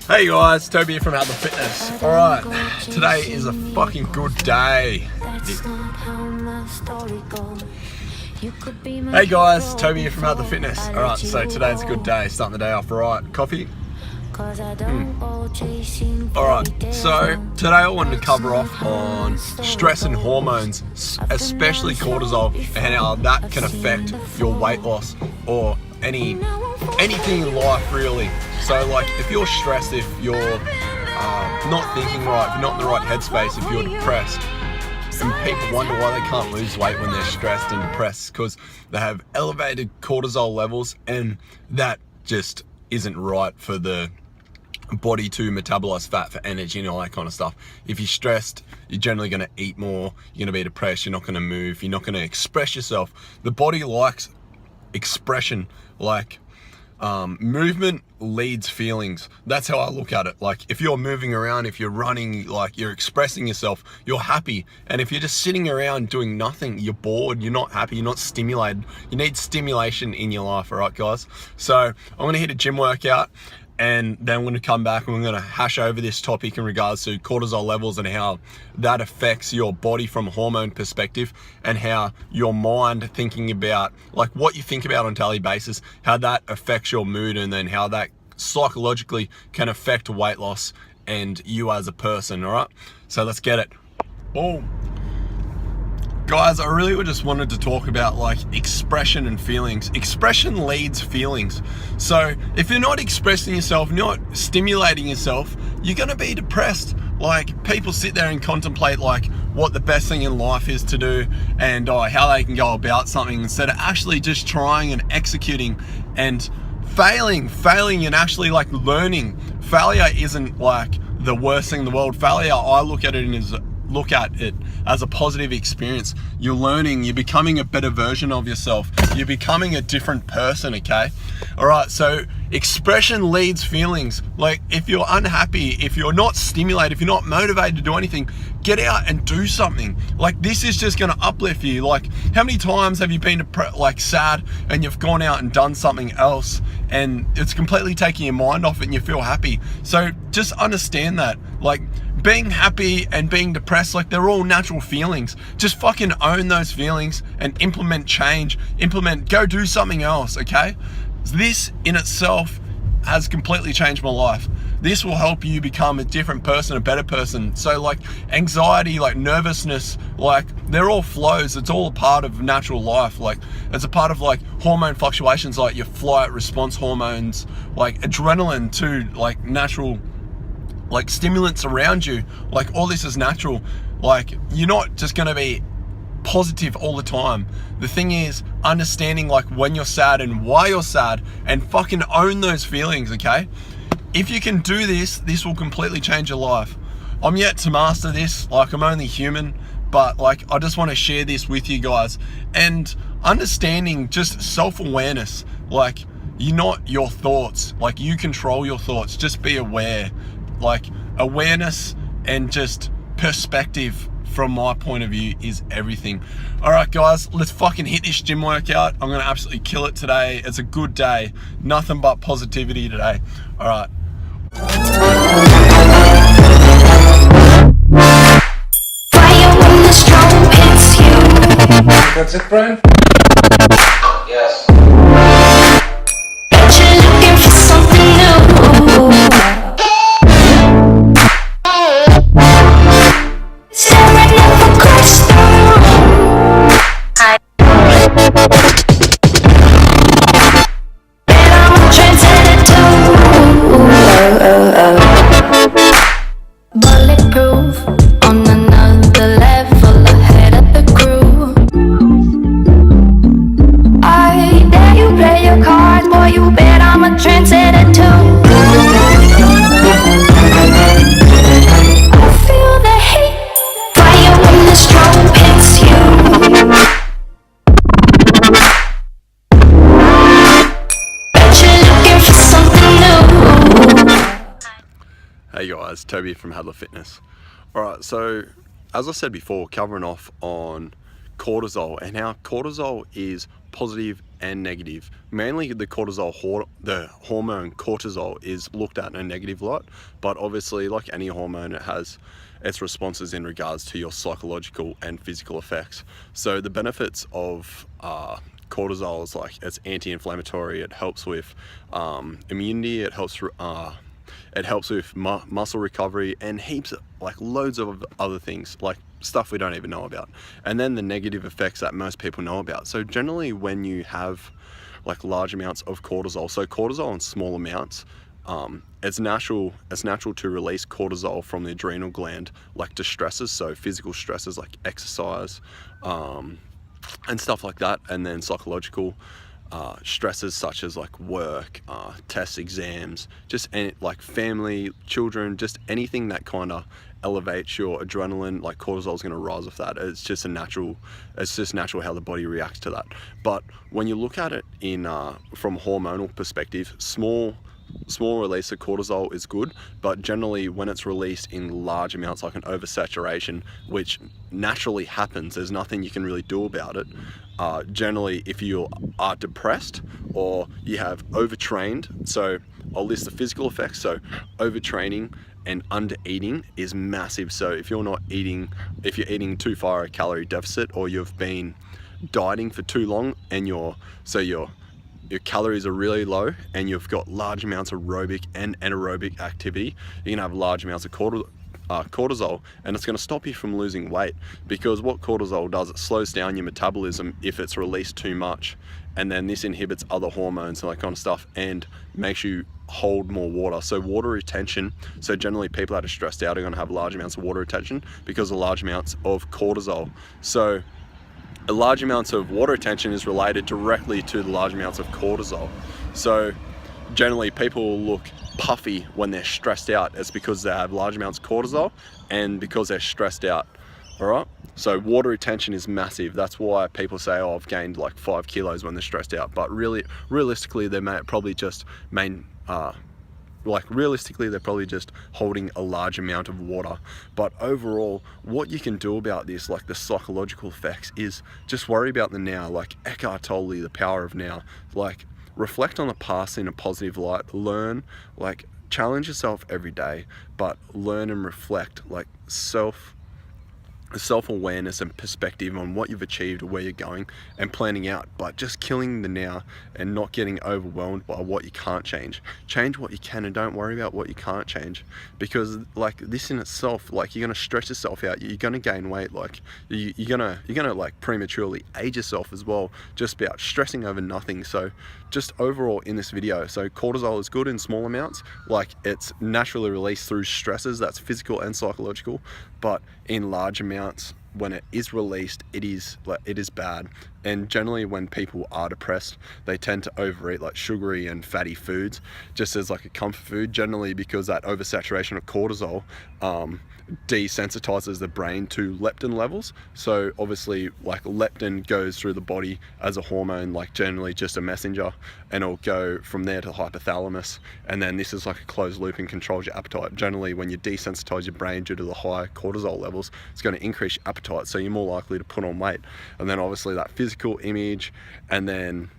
Hey guys, Toby here from Hadler Fitness. Alright, today is a fucking good day. Hey guys, Toby here from Hadler Fitness. Alright, so today's a good day, starting the day off right. Coffee? Alright, so today I wanted to cover off on stress and hormones, especially cortisol, and how that can affect your weight loss or anything in life really. So like if you're stressed, if you're not thinking right, if you're not in the right headspace, if you're depressed, and people wonder why they can't lose weight when they're stressed and depressed, because they have elevated cortisol levels, and that just isn't right for the body to metabolize fat for energy and all that kind of stuff. If you're stressed, you're generally going to eat more, you're going to be depressed, you're not going to move, you're not going to express yourself. The body likes expression, like movement leads feelings. That's how I look at it. Like if you're moving around, if you're running, like you're expressing yourself, you're happy. And if you're just sitting around doing nothing, you're bored, you're not happy, you're not stimulated. You need stimulation in your life, all right guys? So I'm gonna hit a gym workout, and then I'm going to come back and we're going to hash over this topic in regards to cortisol levels and how that affects your body from a hormone perspective, and how your mind thinking about, like what you think about on a daily basis, how that affects your mood, and then how that psychologically can affect weight loss and you as a person, all right? So let's get it. Boom. Guys, I really just wanted to talk about like expression and feelings. Expression leads feelings. So if you're not expressing yourself, not stimulating yourself, you're gonna be depressed. Like people sit there and contemplate like what the best thing in life is to do, and how they can go about something, instead of actually just trying and executing and failing and actually like learning. Failure isn't like the worst thing in the world. Failure, I look at it as a positive experience. You're learning, you're becoming a better version of yourself, you're becoming a different person, okay? All right, so expression leads feelings. Like if you're unhappy, if you're not stimulated, if you're not motivated to do anything, get out and do something. Like this is just gonna uplift you. Like how many times have you been like sad and you've gone out and done something else and it's completely taking your mind off it and you feel happy? So just understand that, like being happy and being depressed, like they're all natural feelings. Just fucking own those feelings and implement change. Go do something else, okay? This in itself has completely changed my life. This will help you become a different person, a better person. So like anxiety, like nervousness, like they're all flows. It's all a part of natural life. Like it's a part of like hormone fluctuations, like your flight response hormones, like adrenaline too, like natural like stimulants around you. Like all this is natural. Like you're not just gonna be positive all the time. The thing is understanding like when you're sad and why you're sad, and fucking own those feelings, okay? If you can do this, this will completely change your life. I'm yet to master this, like I'm only human, but like I just want to share this with you guys. And understanding just self-awareness, like you're not your thoughts, like you control your thoughts. Just be aware. Like awareness and just perspective from my point of view is everything. All right guys, let's fucking hit this gym workout. I'm gonna absolutely kill it today. It's a good day, nothing but positivity today. All right. That's it, Brian? Yes. Bulletproof, on another level, ahead of the crew. I dare you play your cards, boy, you bet I'm a trendsetter too. I feel the heat, fire when the strobe hits you. Bet you're looking for something new. Hey guys, Toby from Hadler Fitness. Alright, so as I said before, covering off on cortisol and how cortisol is positive and negative. Mainly the hormone cortisol is looked at in a negative light, but obviously like any hormone, it has its responses in regards to your psychological and physical effects. So the benefits of cortisol is like it's anti-inflammatory, it helps with immunity, it helps with muscle recovery, and heaps of, like loads of other things, like stuff we don't even know about. And then the negative effects that most people know about. So generally when you have like large amounts of cortisol, so cortisol in small amounts, it's natural to release cortisol from the adrenal gland, like distressors, so physical stresses like exercise and stuff like that, and then psychological stresses such as like work, tests, exams, just like family, children, just anything that kind of elevates your adrenaline. Like cortisol is going to rise with that. It's just natural how the body reacts to that. But when you look at it in from a hormonal perspective, small release of cortisol is good, but generally when it's released in large amounts, like an oversaturation, which naturally happens, there's nothing you can really do about it. Generally, if you are depressed or you have overtrained, so I'll list the physical effects. So overtraining and under eating is massive. So if you're eating too far a calorie deficit, or you've been dieting for too long and your calories are really low and you've got large amounts of aerobic and anaerobic activity, you're gonna have large amounts of cortisol, and it's going to stop you from losing weight, because what cortisol does, it slows down your metabolism if it's released too much, and then this inhibits other hormones and that kind of stuff, and makes you hold more water. So water retention, so generally people that are stressed out are going to have large amounts of water retention because of large amounts of cortisol. So a large amounts of water retention is related directly to the large amounts of cortisol. So generally people will look puffy when they're stressed out. It's because they have large amounts of cortisol and because they're stressed out. All right, so water retention is massive. That's why people say, oh, I've gained like 5 kilos when they're stressed out, but really realistically they're probably just holding a large amount of water. But overall, what you can do about this, like the psychological effects, is just worry about the now. Like Eckhart Tolle, the power of now. Like reflect on the past in a positive light, learn, like challenge yourself every day, but learn and reflect, like self-awareness and perspective on what you've achieved, where you're going, and planning out, but just killing the now and not getting overwhelmed by what you can't change. Change what you can and don't worry about what you can't change, because like this in itself, like you're going to stretch yourself out, you're going to gain weight, like you're going to like prematurely age yourself as well, just about stressing over nothing. So just overall in this video, so cortisol is good in small amounts, like it's naturally released through stresses, that's physical and psychological, but in large amounts, when it is released, it is bad. And generally when people are depressed, they tend to overeat like sugary and fatty foods just as like a comfort food, generally because that oversaturation of cortisol desensitizes the brain to leptin levels. So obviously like leptin goes through the body as a hormone, like generally just a messenger, and it'll go from there to the hypothalamus, and then this is like a closed loop and controls your appetite. Generally when you desensitize your brain due to the high cortisol levels, it's going to increase your appetite, so you're more likely to put on weight. And then obviously that physical image, and then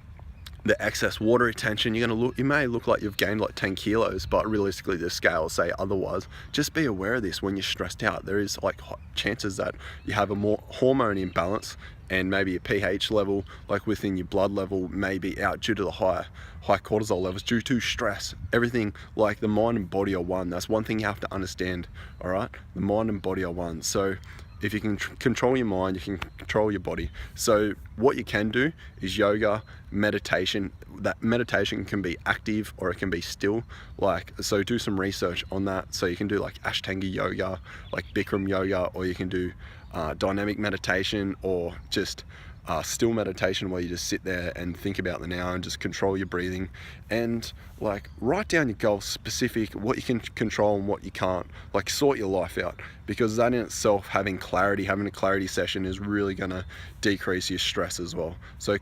the excess water retention, you may look like you've gained like 10 kilos, but realistically the scales say otherwise. Just be aware of this when you're stressed out. There is like chances that you have a more hormone imbalance, and maybe a pH level like within your blood level may be out due to the high cortisol levels due to stress. Everything, like the mind and body are one. That's one thing you have to understand. All right, the mind and body are one. So if you can control your mind, you can control your body. So what you can do is yoga, meditation. That meditation can be active or it can be still. Like, so do some research on that. So you can do like Ashtanga yoga, like Bikram yoga, or you can do dynamic meditation, or just still meditation where you just sit there and think about the now and just control your breathing, and like write down your goals specific, what you can control and what you can't. Like sort your life out, because that in itself, having a clarity session is really going to decrease your stress as well. So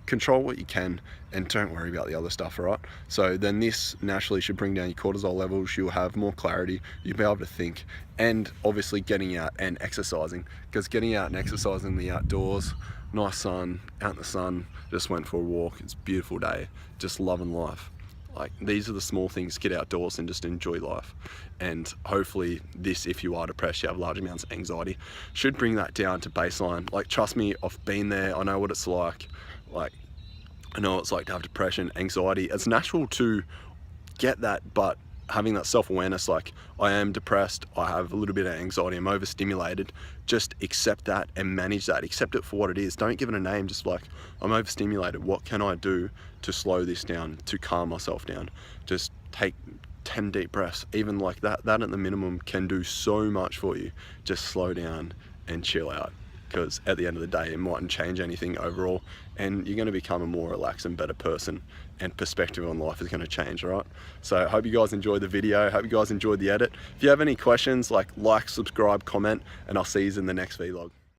control what you can and don't worry about the other stuff, all right? So then this naturally should bring down your cortisol levels, you'll have more clarity, you'll be able to think, and obviously getting out and exercising, because getting out and exercising in the outdoors, nice sun, out in the sun, just went for a walk. It's a beautiful day, just loving life. Like, these are the small things. Get outdoors and just enjoy life. And hopefully this, if you are depressed, you have large amounts of anxiety, should bring that down to baseline. Like, trust me, I've been there. I know what it's like. Like, I know what it's like to have depression, anxiety. It's natural to get that, but having that self-awareness, like, I am depressed, I have a little bit of anxiety, I'm overstimulated, just accept that and manage that. Accept it for what it is. Don't give it a name. Just like, I'm overstimulated, what can I do to slow this down, to calm myself down? Just take 10 deep breaths. Even like that at the minimum can do so much for you. Just slow down and chill out, because at the end of the day, it mightn't change anything overall, and you're going to become a more relaxed and better person, and perspective on life is going to change. All right, so I hope you guys enjoyed the video. Hope you guys enjoyed the edit. If you have any questions, like, subscribe, comment, and I'll see you in the next vlog.